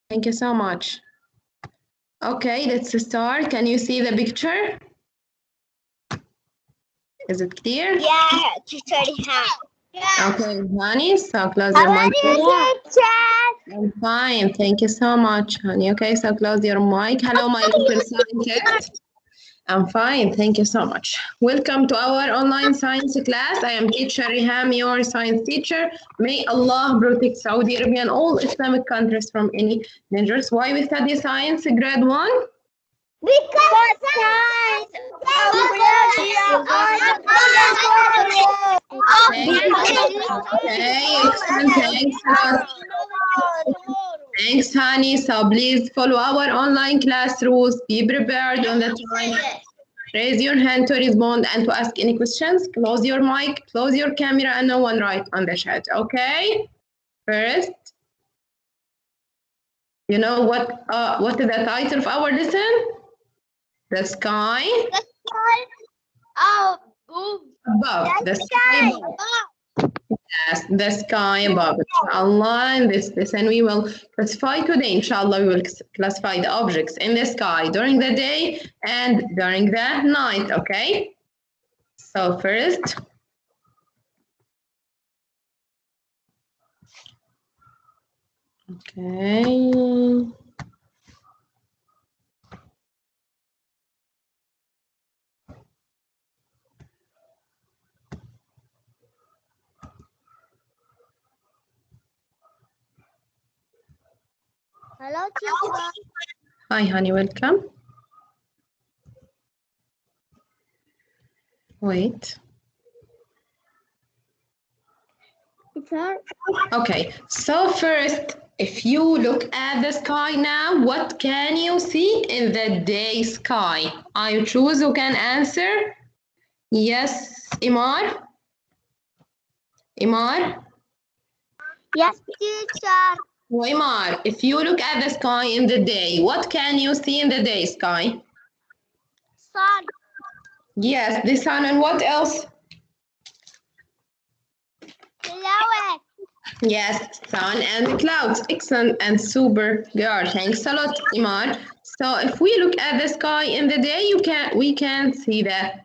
Thank you so much. Okay, let's start. Can you see the picture? Is it clear? Yeah, teacher Rehan. Yeah. Okay, honey, so close your mic. I'm fine, thank you so much, honey. Okay, so close your mic. Hello, my little scientist. I'm fine, thank you so much. Welcome to our online science class. I am teacher Riham, your science teacher. May Allah protect Saudi Arabia and all Islamic countries from any dangers. Why we study science, grade 1? Because science. Okay, excellent, thanks a lot. Thanks, honey. So please follow our online class rules. Be prepared on the time. Raise your hand to respond and to ask any questions. Close your mic, close your camera, and no one write on the chat. Okay? First, you know what is the title of our lesson? The sky above. The sky above. Yes, the sky above. Allah, in this lesson we will classify today. Inshallah, we will classify the objects in the sky during the day and during the night. Okay? So first, okay. Hello, teacher. Hi, honey, welcome. Wait. Okay, so first, if you look at the sky now, what can you see in the day sky? I choose who can answer. Yes, Imar? Imar? Yes, teacher. Imar, if you look at the sky in the day, what can you see in the day sky? Sun. Yes, the sun and what else? Cloud. Yes, sun and the clouds. Excellent and super good. Thanks a lot, Imar. So if we look at the sky in the day, we can see the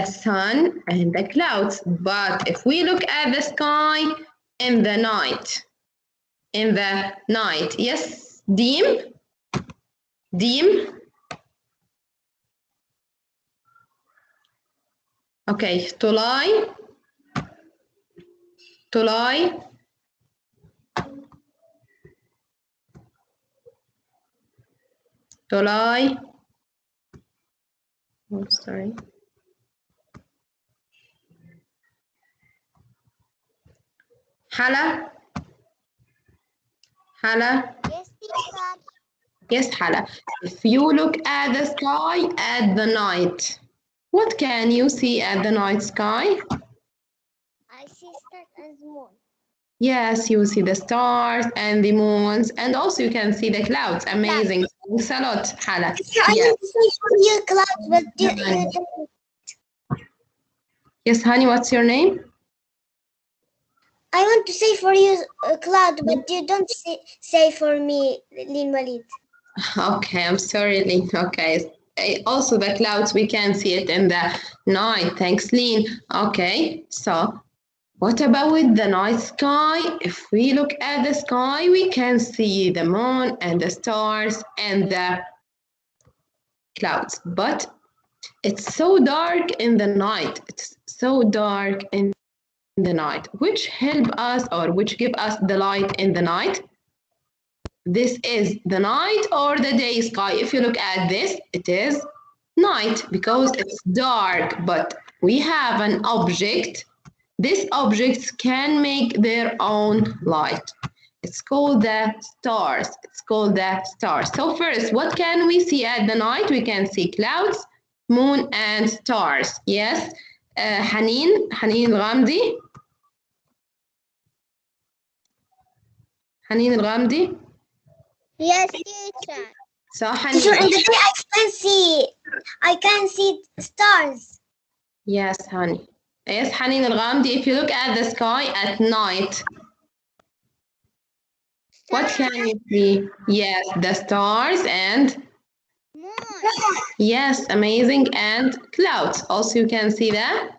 sun and the clouds. But if we look at the sky in the night, yes, dim. Okay, tulay. Oh, sorry. Hala. Yes, teacher. Yes, Hala. If you look at the sky at the night, what can you see at the night sky? I see stars and moon. Yes, you see the stars and the moons, and also you can see the clouds. Amazing. Thanks a lot, Hala. Yes. You clouds, but you don't. Yes, honey, what's your name? I want to say for you, Cloud, but you don't say for me, Lin Walid. Okay, I'm sorry, Lynn. Okay. Also, the clouds, we can see it in the night. Thanks, Lynn. Okay, so what about the night sky? If we look at the sky, we can see the moon and the stars and the clouds. But it's so dark in the night. It's so dark in the night. Which help us or which give us the light in the night? This is the night or the day sky. If you look at this, it is night because it's dark, but we have an object. These objects can make their own light. It's called the stars. So first, what can we see at the night? We can see clouds, moon, and stars. Yes, Haneen Al-Ghamdi. Haneen Al-Ghamdi. Yes, teacher. So Haneen. Teacher, in the day I can see stars. Yes, honey. Yes, Haneen Al-Ghamdi, if you look at the sky at night. What can you see? Yes, the stars and moon. yes, amazing, and clouds. Also, you can see that.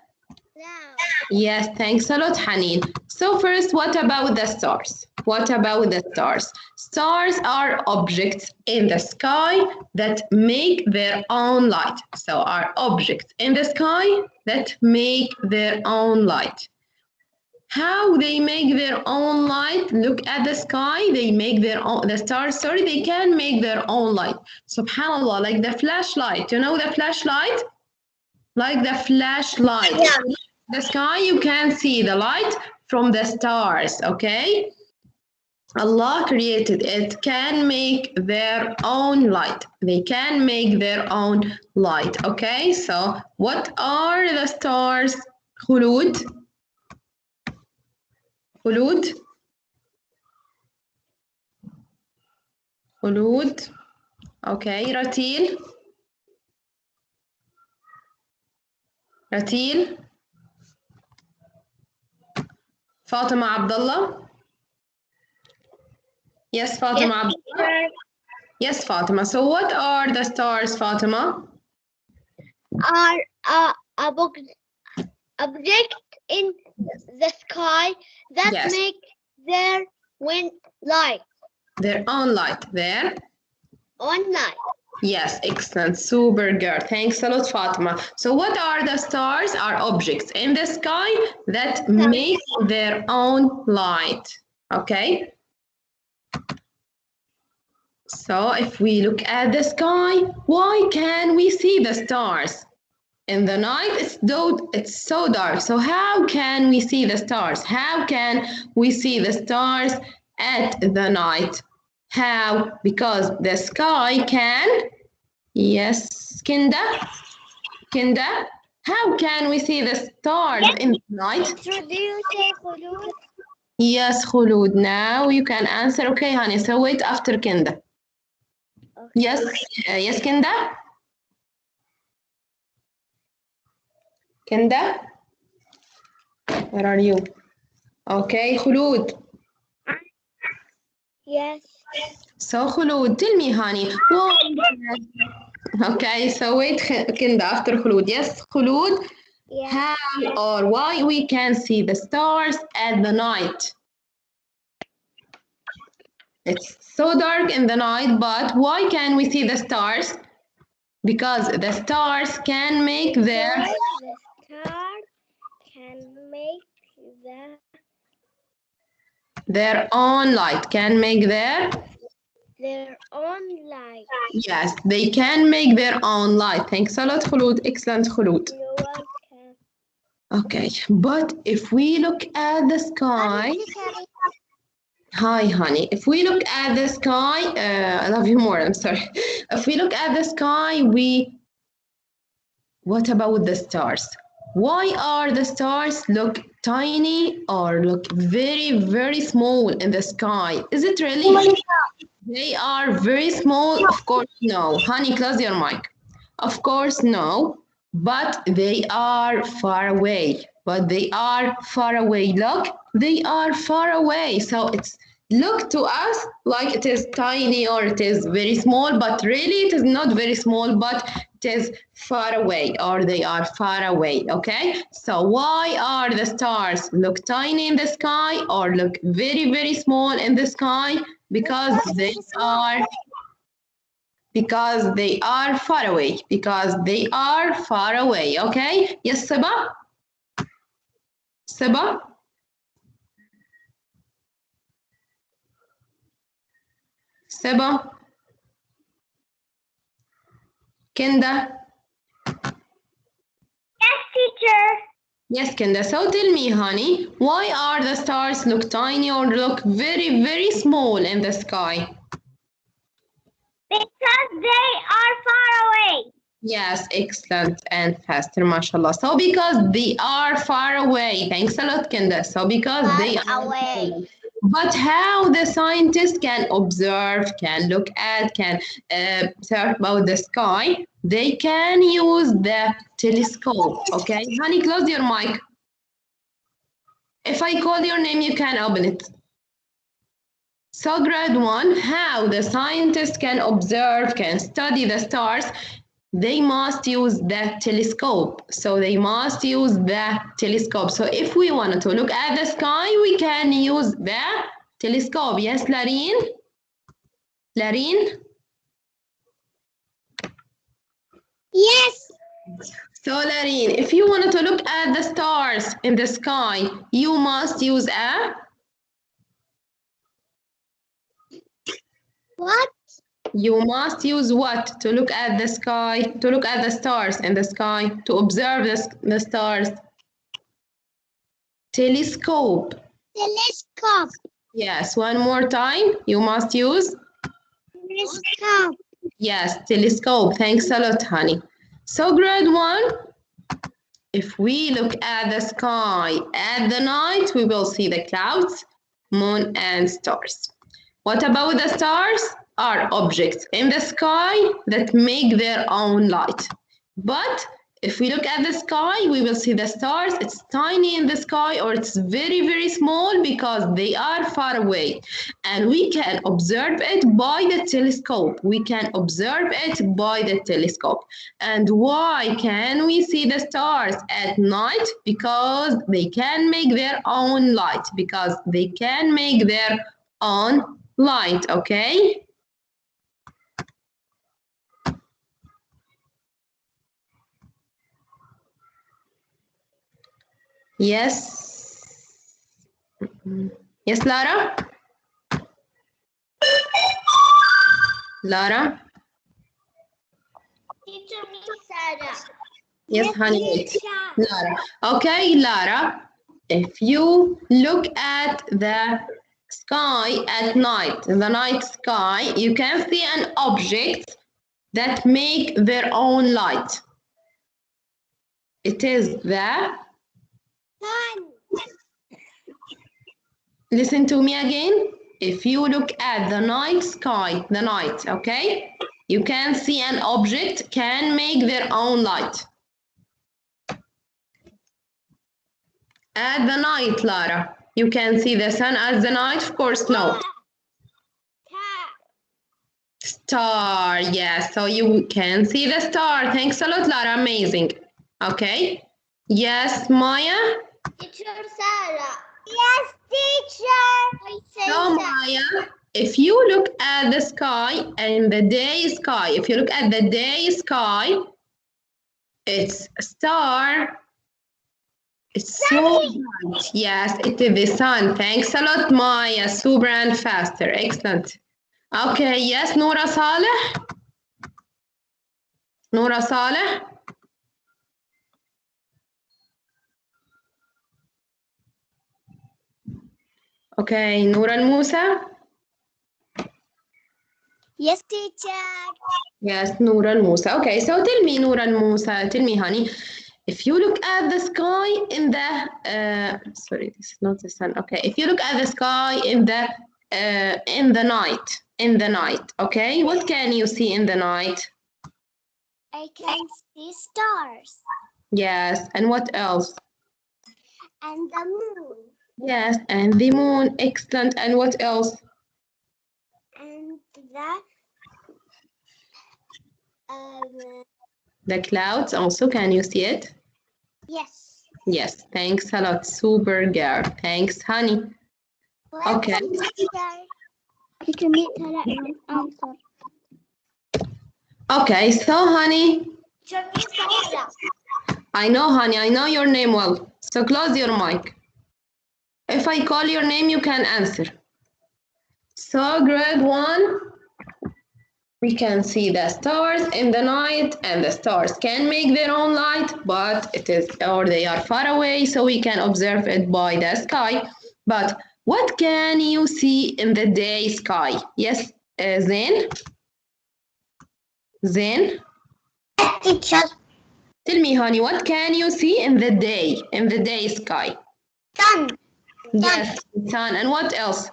Cloud. Yes, thanks a lot, Haneen. So first, what about the stars? What about the stars? Stars are objects in the sky that make their own light. So are objects in the sky that make their own light. How they make their own light? Look at the sky. They make their own, the stars, sorry, they can make their own light. SubhanAllah, like the flashlight. You know the flashlight? Like the flashlight. Yeah. The sky, you can see the light from the stars, okay? Allah created it, can make their own light. They can make their own light, okay? So, what are the stars? Khulud? Khulud? Khulud? Okay, Ratil? Ratil? Fatima Abdullah? Yes, Fatima Abdullah? Yes, Fatima. So what are the stars, Fatima? Are object in the sky that Yes. make their light. Their own light. Their On light. Yes, excellent. Super girl. Thanks a lot, Fatima. So what are the stars? Are objects in the sky that make their own light. Okay? So if we look at the sky, why can we see the stars? In the night, it's so dark. So how can we see the stars? How can we see the stars at the night? How? Because the sky can. Yes, Kinda? Kinda? How can we see the stars in the night? Should you say Khulud? Yes, Khulud. Now you can answer. Okay, honey. So wait after Kinda. Okay. Yes, yes, Kinda? Kinda? Where are you? Okay, Khulud. Yes. So Khulud, tell me, honey. Why? Okay, so wait, Kinda after Khulud. Yes, Khulud. Yes. How or why we can see the stars at the night? It's so dark in the night, but why can we see the stars? Because the stars can make their The star can make their own light. Can make their own light. yes, they can make their own light. Thanks a lot, Khulud. Excellent, Khulud. You're welcome. Okay, but if we look at the sky, hi, honey. If we look at the sky, I love you more. I'm sorry. If we look at the sky, what about the stars? Why are the stars look tiny or look very, very small in the sky? Is it really? They are very small? Of course, no. Honey, close your mic. Of course, no. But they are far away. But they are far away. Look, they are far away. So it's look to us like it is tiny or it is very small, but really it is not very small, but it is far away or they are far away. Okay? So why are the stars look tiny in the sky or look very, very small in the sky? Because they are far away. Because they are far away. Okay? Yes, Saba? Saba? Saba? Kenda? Yes, teacher. Yes, Kenda. So tell me, honey, why are the stars look tiny or look very, very small in the sky? Because they are far away. Yes, excellent and faster, mashallah. So because they are far away. Thanks a lot, Kenda. So because they are away. But how the scientists can observe, can look at, can search about the sky, they can use the telescope. Okay, honey, close your mic. If I call your name, you can open it. So grade 1, how the scientists can observe, can study the stars. They must use the telescope. So they must use the telescope. So if we wanted to look at the sky, we can use the telescope. Yes, Larine? Larine? Yes. So Larine, if you wanted to look at the stars in the sky, you must use a... What? You must use what to look at the sky, to look at the stars in the sky, to observe the stars? Telescope. Telescope. Yes, one more time. You must use? Telescope. Yes, telescope. Thanks a lot, honey. So grade 1, if we look at the sky at the night, we will see the clouds, moon, and stars. What about the stars? Are objects in the sky that make their own light. But if we look at the sky, we will see the stars. It's tiny in the sky, or it's very, very small because they are far away. And we can observe it by the telescope. We can observe it by the telescope. And why can we see the stars at night? Because they can make their own light. Because they can make their own light, okay? Yes. Yes, Lara? Lara? Teacher Miss Sarah. Yes, honey. Lara. Okay, Lara. If you look at the sky at night, the night sky, you can see an object that make their own light. It is the... Sun. Listen to me again. If you look at the night sky, the night, okay? You can see an object can make their own light. At the night, Lara, you can see the sun at the night? Of course, no. Star, yes. So you can see the star. Thanks a lot, Lara. Amazing. Okay. Yes, Maya? Teacher Sarah. Yes, teacher. So, Maya, if you look at the sky and the day sky, if you look at the day sky, it's a star. It's so bright. Yes, it is the sun. Thanks a lot, Maya. Super and faster. Excellent. Okay, yes, Noura Saleh. Noura Saleh. Okay, Noura Al-Musa. Yes, teacher. Yes, Noura Al-Musa. Okay, so tell me, Noura Al-Musa, tell me, honey, if you look at the sky in the, sorry, this is not the sun. Okay, if you look at the sky in the night, okay, what can you see in the night? I can see stars. Yes, and what else? And the moon. Yes, and the moon. Excellent. And what else? And the clouds also. Can you see it? Yes. Yes. Thanks a lot. Super girl. Thanks, honey. Okay. Answer. Okay, so honey. I know, honey. I know your name well. So close your mic. If I call your name, you can answer. So grade 1, we can see the stars in the night, and the stars can make their own light, but they are far away, so we can observe it by the sky. But what can you see in the day sky? Yes, Zain? Zain? Teacher. Tell me, honey, what can you see in the day sky? Sun. Yes, sun. And what else?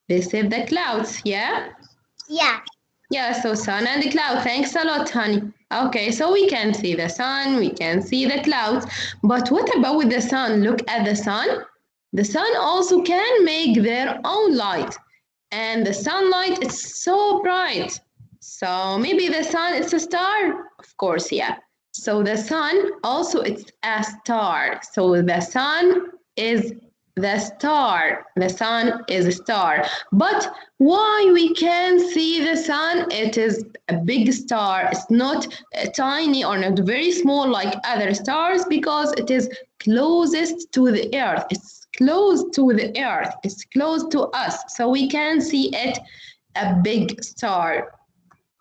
They say the clouds, yeah? Yeah. Yeah, so sun and the cloud. Thanks a lot, honey. Okay, so we can see the sun, we can see the clouds. But what about with the sun? Look at the sun. The sun also can make their own light. And the sunlight is so bright. So maybe the sun is a star? Of course, yeah. So the sun also it's a star. So the sun is the star. The sun is a star. But why we can see the sun? It is a big star. It's not tiny or not very small like other stars because it is closest to the earth. It's close to the earth. It's close to us. So we can see it a big star.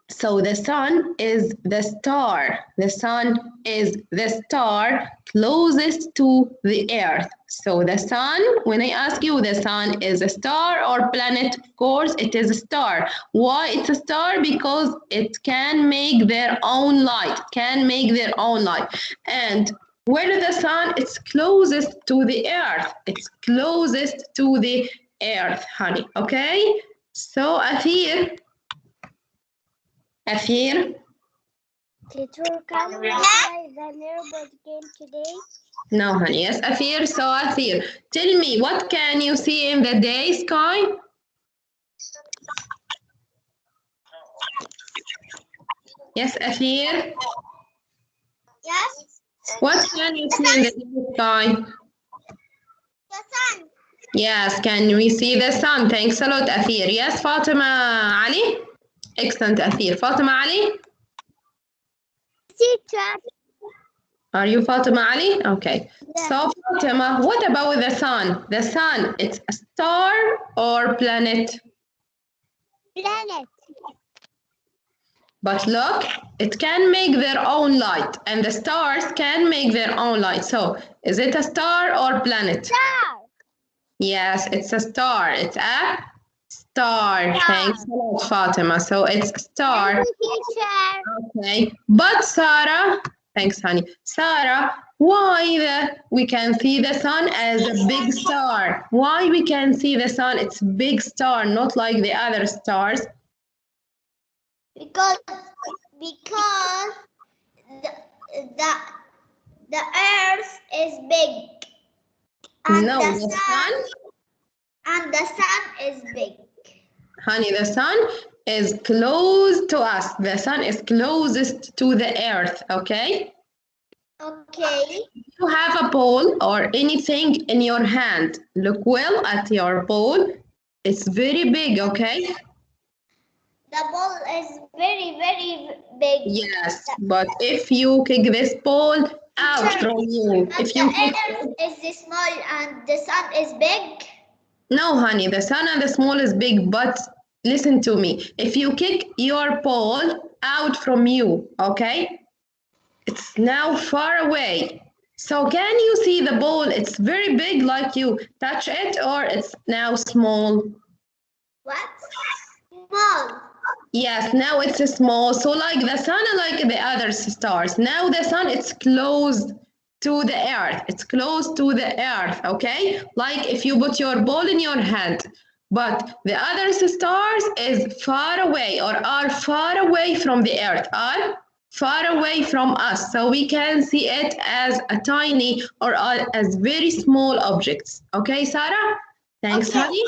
So the sun is the star. The sun is the star closest to the earth. So the sun, when I ask you, the sun is a star or planet? Of course, it is a star. Why it's a star? Because it can make their own light. Can make their own light. And where is the sun? It's closest to the earth. It's closest to the earth, honey. Okay? So Athir. Afir? Teacher, can we play the neighborhood game today? No, honey. Yes, Afir. So, Afir, tell me, what can you see in the day sky? Yes, Afir. Yes. What can you see in the day sky? The sun. Yes, can we see the sun? Thanks a lot, Afir. Yes, Fatima Ali? Excellent, Afir. Fatima Ali? Teacher. Are you Fatima Ali? Okay. Yeah. So, Fatima, what about the sun? The sun, it's a star or planet? Planet. But look, it can make their own light, and the stars can make their own light. So, is it a star or planet? Star. Yes, it's a star. It's a star. Thanks a lot, Fatima. So, it's a star. Thank you, teacher. Okay. But Sarah, thanks, honey. Sarah, why we can see the sun as a big star? Why we can see the sun? It's a big star, not like the other stars. Because the earth is big. And No, the sun. And the sun is big. Honey, the sun is close to us. The sun is closest to the earth, okay? Okay. You have a ball or anything in your hand. Look well at your ball. It's very big, okay? The ball is very, very big. Yes, but if you kick this ball out from you, if you kick earth is small and the sun is big. No, honey, the sun and the small is big, but listen to me. If you kick your ball out from you, okay? It's now far away. So can you see the ball? It's very big, like you touch it, or it's now small? What? Small. Yes, now it's small. So like the sun and like the other stars. Now the sun, it's close to the earth. It's close to the earth, okay? Like if you put your ball in your hand. But the other stars is far away or are far away from the earth, are far away from us. So we can see it as a tiny or as very small objects. Okay, Sarah? Thanks, Okay. honey.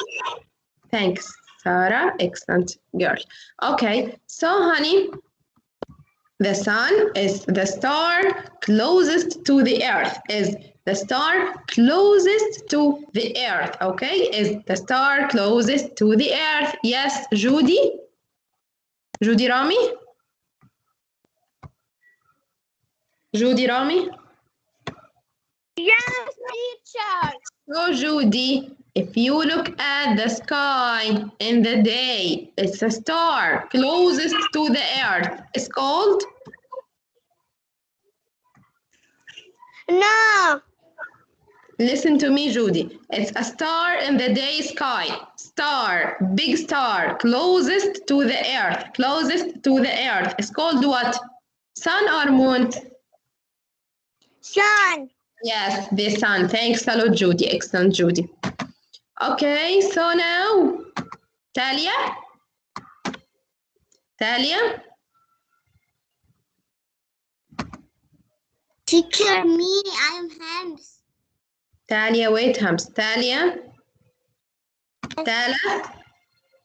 Thanks, Sarah. Excellent girl. Okay, so honey, the sun is the star closest to the earth. Is the star closest to the earth? Okay, is the star closest to the earth? Yes, Judy? Judy Rami? Judy Rami? Yes, teacher. So Judy, if you look at the sky in the day, it's a star closest to the earth. It's called? No. Listen to me, Judy. It's a star in the day sky. Star, big star, closest to the earth. Closest to the earth. It's called what? Sun or moon? Sun. Yes, the sun. Thanks a lot, Judy. Excellent, Judy. Okay, so now, Talia? Talia? Teacher, me, I am Hams. Talia, wait, Hams. Talia? Tala?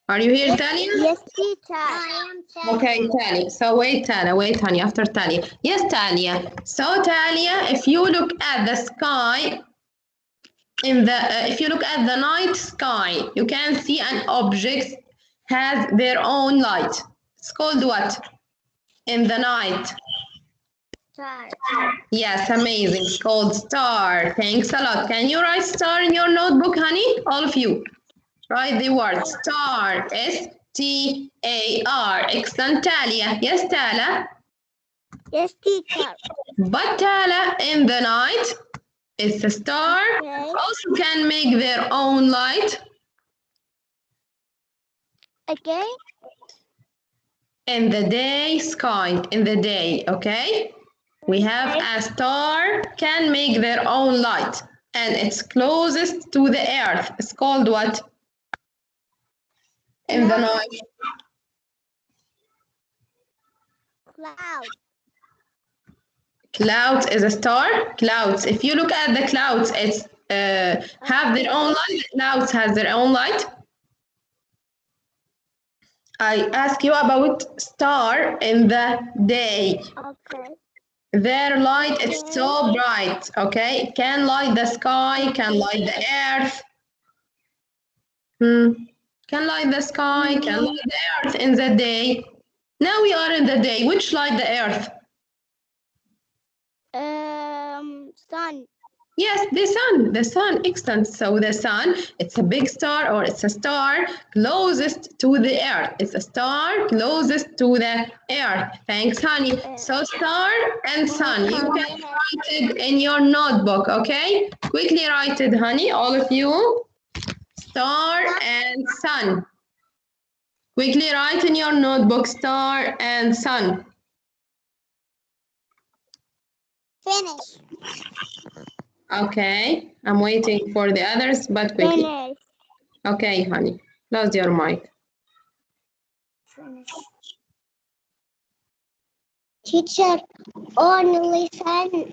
Are you here, Talia? Yes, teacher. I am Talia. Okay, Talia. So wait, Talia. Wait, honey, after Talia. Yes, Talia. So, Talia, if you look at the sky, if you look at the night sky, you can see an object has their own light. It's called what? In the night. Star. Yes, amazing. It's called star. Thanks a lot. Can you write star in your notebook, honey? All of you. Write the word star. S-T-A-R. Excellent, Talia. Yes, Tala. Yes, teacher. But Tala, in the night, it's a star. Okay. Also can make their own light. Okay. In the day sky, in the day, okay? We have a star can make their own light and it's closest to the earth. It's called what? In the night. Cloud. Clouds is a star. Clouds. If you look at the clouds, it's have their own light. Clouds has their own light. I ask you about star in the day. Okay. Their light is so bright, okay? Can light the sky, can light the earth. Can light the sky, can light the earth in the day. Now we are in the day. Which light the earth? Sun. Yes, the sun, excellent. So the sun, it's a big star or it's a star closest to the earth. It's a star closest to the earth. Thanks, honey. So star and sun, you can write it in your notebook, okay? Quickly write it, honey, all of you. Star and sun. Quickly write in your notebook, star and sun. Finish. Okay, I'm waiting for the others, but quickly. Finish. Okay, honey, close your mic. Finish. Teacher, only sun.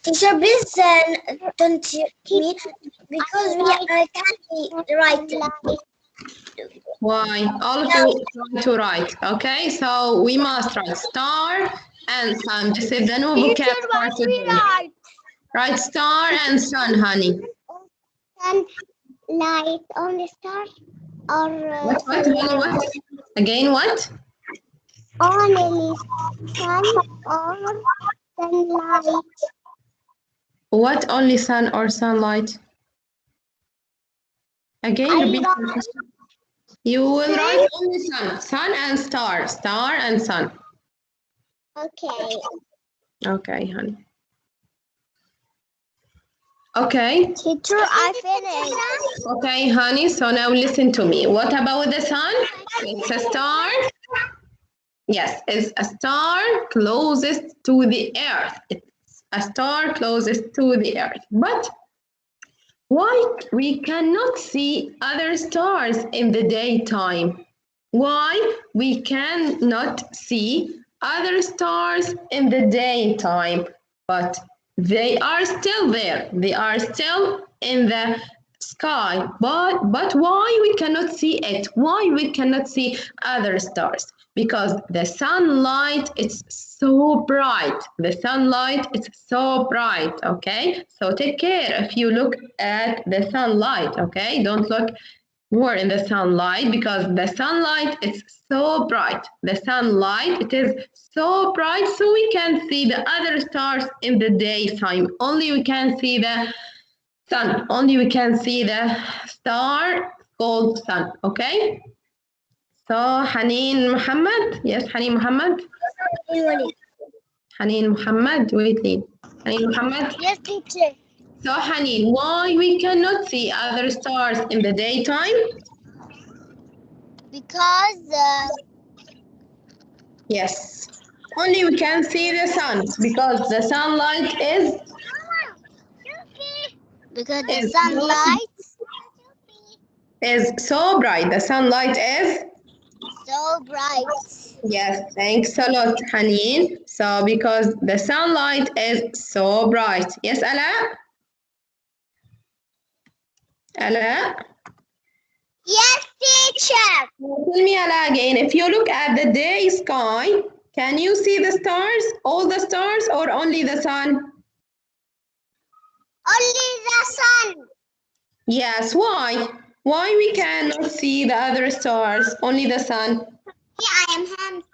Teacher, please don't me because I can't write. Why? All of you try to write, okay? So we must write star and sun. This is the new vocabulary today. Write star and sun, honey. Sun, light, only star, or What, honey, what? Again, what? only sun or sunlight. What, only sun or sunlight? Again, repeat the question. You will write only sun and star and sun. Okay. Okay, honey. Okay. Teacher, I finished. Okay, honey, so now listen to me. What about the sun? It's a star. Yes, it's a star closest to the earth. It's a star closest to the earth. But why we cannot see other stars in the daytime? Why we cannot see other stars in the daytime? But they are still there. They are still in the sky. But why we cannot see it? Why we cannot see other stars? Because the sunlight is so bright. The sunlight is so bright, okay? So take care if you look at the sunlight, okay? Don't look more in the sunlight because the sunlight is so bright. The sunlight, it is so bright so we can see the other stars in the daytime. Only we can see the sun. Only we can see the star called sun, okay? So Haneen Muhammad, yes, Haneen Muhammad. Haneen Muhammad, wait, Haneen Muhammad. Yes, teacher. So Haneen, why we cannot see other stars in the daytime? Because Yes, only we can see the sun because the sunlight is the sunlight is so bright. The sunlight is so bright. Yes, thanks a lot, Haneen. So because the sunlight is so bright. Yes, Ala? Ala? Yes, teacher. Tell me, Ala, again. If you look at the day sky, can you see the stars? All the stars or only the sun? Only the sun. Yes, why? Why we cannot see the other stars? Only the sun. Yeah, I am Hams.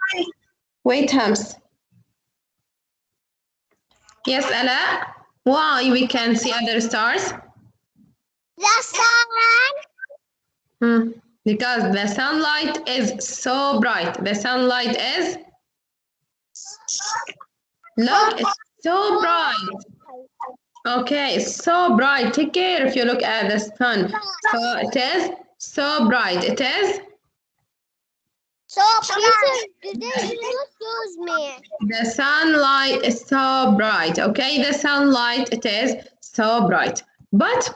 Wait, Hams. Yes, Ala. Why we can see other stars? The sun. Because the sunlight is so bright. The sunlight is, look, it's so bright. Okay, it's so bright. Take care if you look at the sun. So it is so bright. It is So bright. Today you not use me. the sunlight is so bright. Okay, the sunlight, it is so bright. But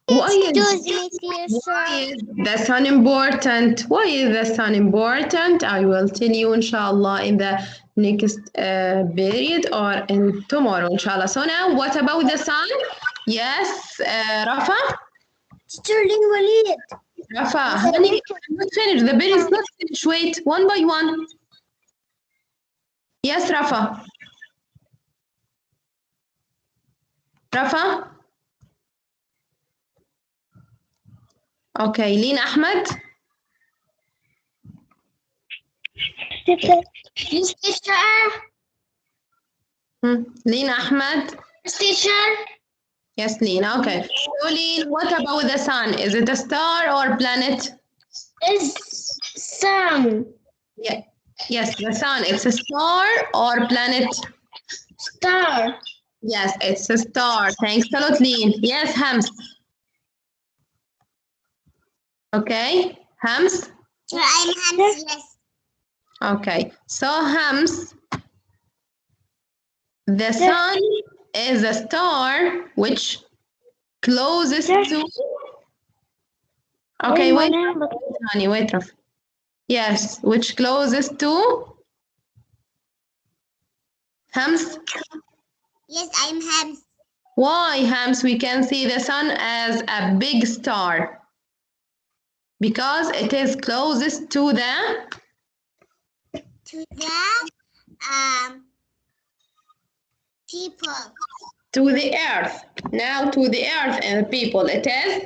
why is the sun important? Why is the sun important? I will tell you, inshallah, in the next period or in tomorrow, inshallah. So now, what about the sun? Yes, Rafa? Teacher Walid. Rafa, honey, I'm not finished. The period is not finished. Wait, one by one. Yes, Rafa. Rafa? Okay, Lina Ahmed. Yes, teacher. Lina Ahmed. Yes, teacher. Yes, Lina. Okay. So, Lina, what about the sun? Is it a star or planet? It's sun. Yeah. Yes, the sun. It's a star or planet? Star. Yes, it's a star. Thanks a lot, Lina. Yes, Hams. Okay, Hams? I'm Hams, yes. Okay, so Hams, the sun is a star which closest to... Okay, wait, honey, wait, Raf. Yes, which closest to... Hams? Yes, I'm Hams. Why, Hams, we can see the sun as a big star? Because it is closest to the people. To the earth. Now to the earth and the people. It is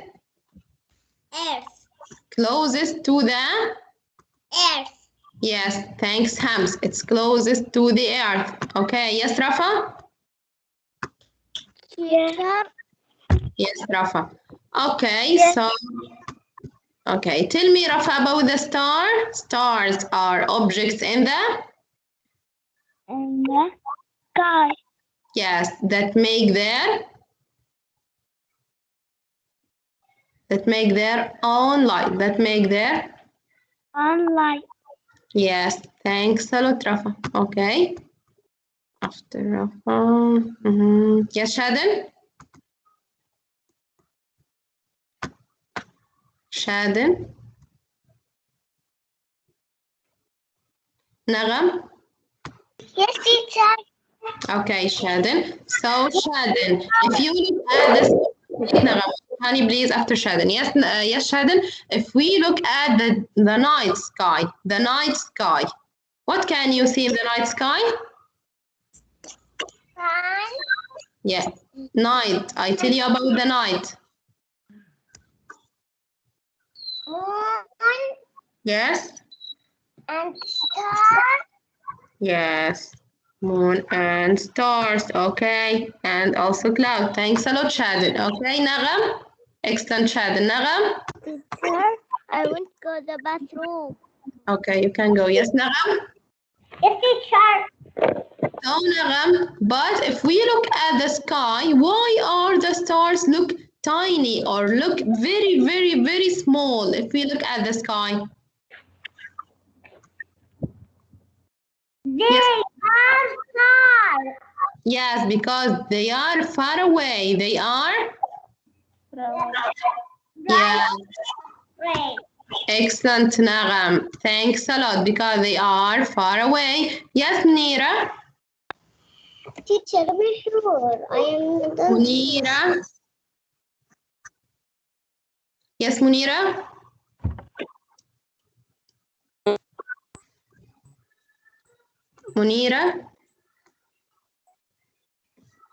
Earth. Closest to the Earth. Yes, thanks, Hams. It's closest to the earth. Okay, yes, Rafa? Yes. Yes, Rafa. Okay, so okay, tell me, Rafa, about the star. Stars are objects in the Sky. Yes, that make their own light. That make their Light. Yes, thanks a lot, Rafa. Okay. After Rafa. Yes, Shaden? Shaden? Nagam? Yes, teacher. Okay, Shaden. So, Shaden, if you look at this, Nagam, honey, please, after Shaden. Yes, yes, Shaden. If we look at the night sky, what can you see in the night sky? Sun. Yeah, night. I tell you about the night. Moon. Yes? And star. Yes. Moon and stars. Okay. And also cloud. Thanks a lot, Shaden. Okay, Nagam? Excellent, Shaden. Nagam? Teacher, I want to go to the bathroom. Okay, you can go. Yes, Nagam? Yes, teacher. So, Nagam, but if we look at the sky, why are the stars look tiny or look very, very, very small if we look at the sky? They are stars. Yes, because they are far away. They are? Yeah. Right. Excellent, Nagam. Thanks a lot because they are far away. Yes, Munira. Teacher, be sure. I am the Munira. Yes, Munira. Munira.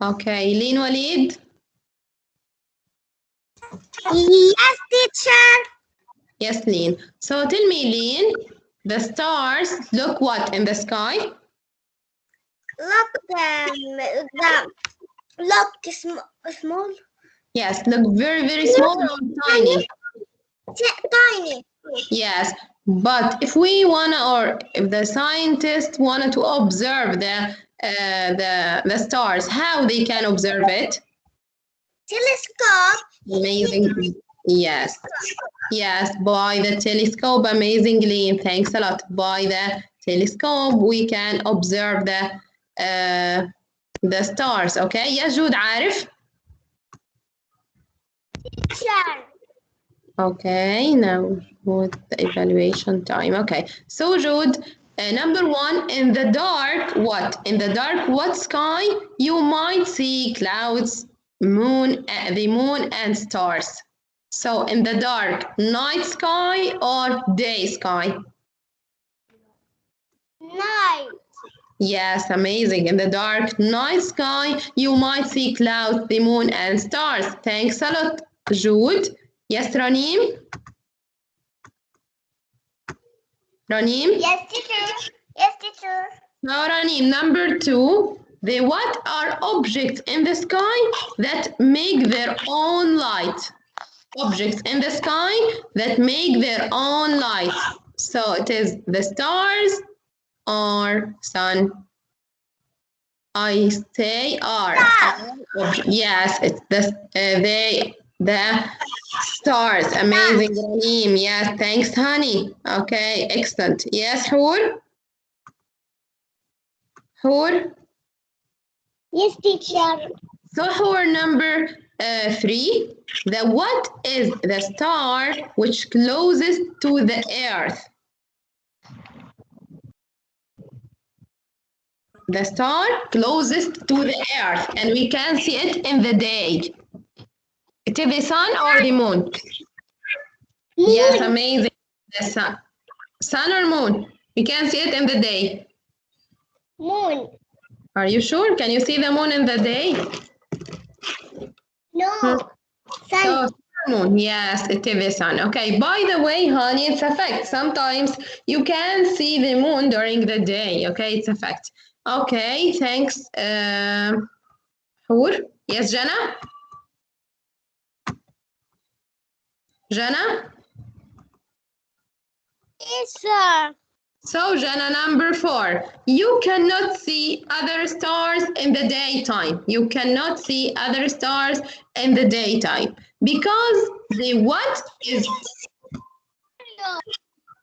Okay, Lin Walid. Yes, teacher. Yes, Lin. So tell me, Lin, the stars look what in the sky? Look small. Yes, look very, very small or tiny. Tiny. Yes, but if we wanna, or if the scientists wanted to observe the stars, how they can observe it? Telescope. Amazing. Yes. Yes, by the telescope, amazingly. Thanks a lot. By the telescope, we can observe the stars. Okay. Yes, Jude, عارف? Teacher. Okay, now with the evaluation time. Okay, so Jude, number one, in the dark, what? In the dark, what sky? You might see clouds, moon, the moon, and stars. So in the dark, night sky or day sky? Night. Yes, amazing. In the dark night sky, you might see clouds, the moon, and stars. Thanks a lot, Jude. Yes, Ranim? Ranim? Yes, teacher. Yes, teacher. Now, Ranim, number two. What are objects in the sky that make their own light? Objects in the sky that make their own light. So it is the stars or sun. I say are. Yes, it's the stars. Amazing, Ranim. Yes, thanks, honey. Okay, excellent. Yes, Hur? Hur? Yes, teacher. So Hur, number three. What is the star which closest to the earth? The star closest to the earth, and we can see it in the day. It is the sun or the moon? Moon. Yes, amazing. The sun. Sun or moon? We can see it in the day. Moon. Are you sure? Can you see the moon in the day? No. Sun. So, moon. Yes, it is the sun. Okay, by the way, honey, it's a fact. Sometimes you can see the moon during the day. Okay, it's a fact. Okay, thanks. Hur? Yes, Jana? Jana? Yes, sir. So, Jana, number four. You cannot see other stars in the daytime. You cannot see other stars in the daytime because the what is...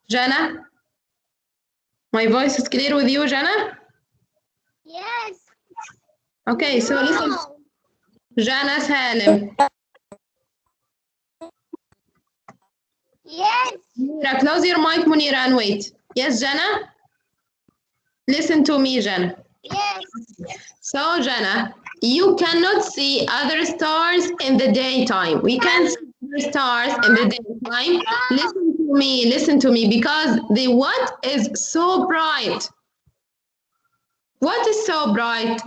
Jana? My voice is clear with you, Jana? Yes. Okay, so listen. No. Jana Salim. Yes. Munira, close your mic, Munira, and wait. Yes, Jana? Listen to me, Jana. Yes. So, Jana, you cannot see other stars in the daytime. We can see other stars in the daytime. Listen to me, because the what is so bright? What is so bright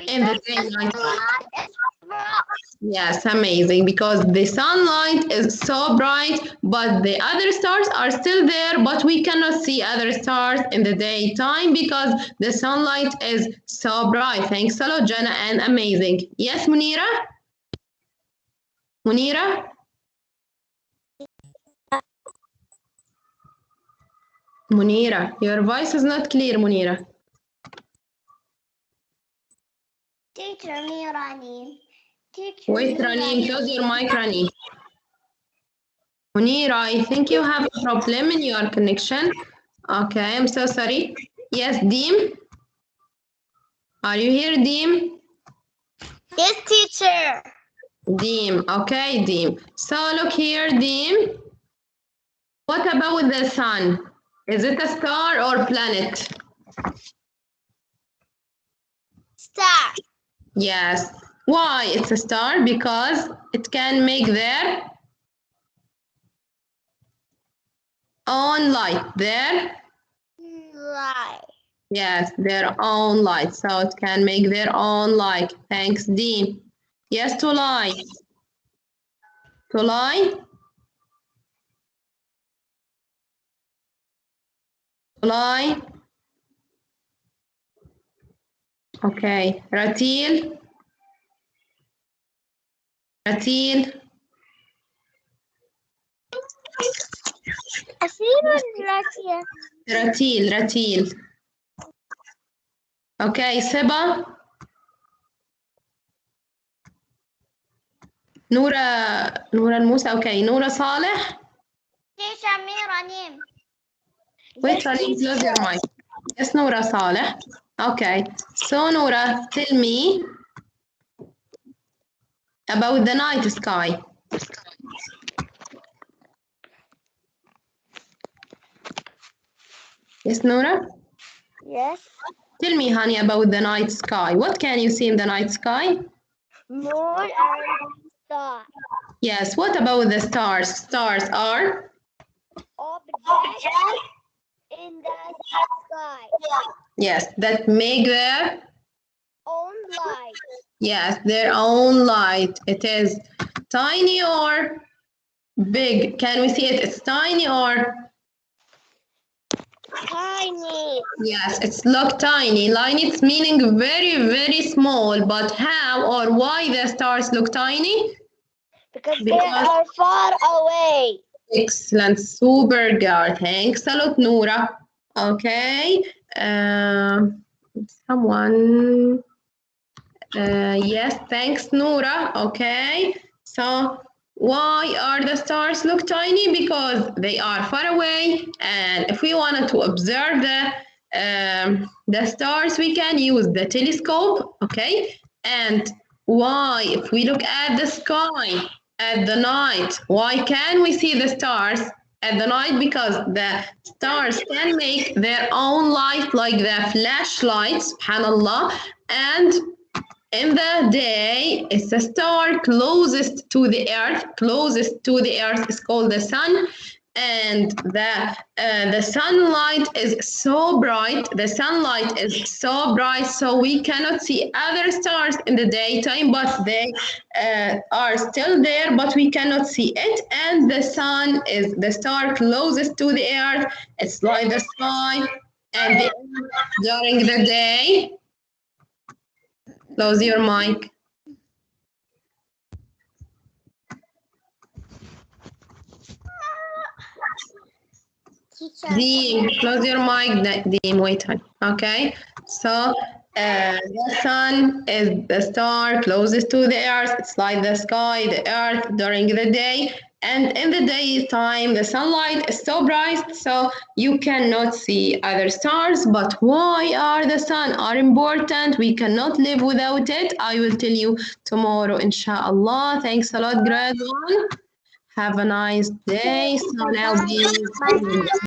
in the daylight? Yes, amazing, because the sunlight is so bright, but the other stars are still there, but we cannot see other stars in the daytime because the sunlight is so bright. Thanks a lot, Jana, and amazing. Yes, Munira? Munira? Munira, your voice is not clear, Munira. Teacher, me, Rani. Teacher, Wait, Rani, close your mic, Rani. Munira, I think you have a problem in your connection. Okay, I'm so sorry. Yes, Deem? Are you here, Deem? Yes, teacher. Deem, okay, Deem. So look here, Deem. What about the sun? Is it a star or planet? Star. Yes. Why it's a star? Because it can make their own light. Light. Yes, their own light. So it can make their own light. Thanks, Dean. Yes, to lie. To lie. To lie. Okay. Ratil. Ratil. Ratil. Okay, Seba. Noura Musa. Okay, Noura Saleh. Teacher, me Ranim. Wait, Ranim, close your mic. Yes, Noura Saleh. Okay, so Noura, tell me about the night sky. Yes, Noura? Yes. Tell me, honey, about the night sky. What can you see in the night sky? Moon and star. Yes, what about the stars? Stars are? Objects in the sky. Yes, that make their? Own light. Yes, their own light. It is tiny or big? Can we see it? It's tiny or? Tiny. Yes, it's look tiny. Line it's meaning very, very small. But how or why the stars look tiny? Because they are far away. Excellent, super girl. Thanks a lot, Noura. Okay. Someone. Yes, thanks, Noura. Okay. So why are the stars look tiny? Because they are far away, and if we wanted to observe the stars, we can use the telescope. Okay. And why, if we look at the sky at the night, why can we see the stars at the night? Because the stars can make their own light, like the flashlights, subhanallah, and in the day, it's a star closest to the earth. Closest to the earth is called the sun, and the sunlight is so bright. The sunlight is so bright, so we cannot see other stars in the daytime, but they are still there, but we cannot see it. And the sun is the star closest to the earth. It's like the sky, and during the day. Close your mic. Dean, close your mic. Dean, wait, honey. Okay. So the sun is the star closest to the earth. It's like the sky, the earth during the day. And in the daytime, the sunlight is so bright, so you cannot see other stars. But why are the sun are important? We cannot live without it. I will tell you tomorrow, inshallah. Thanks a lot, grade one. Have a nice day. So now,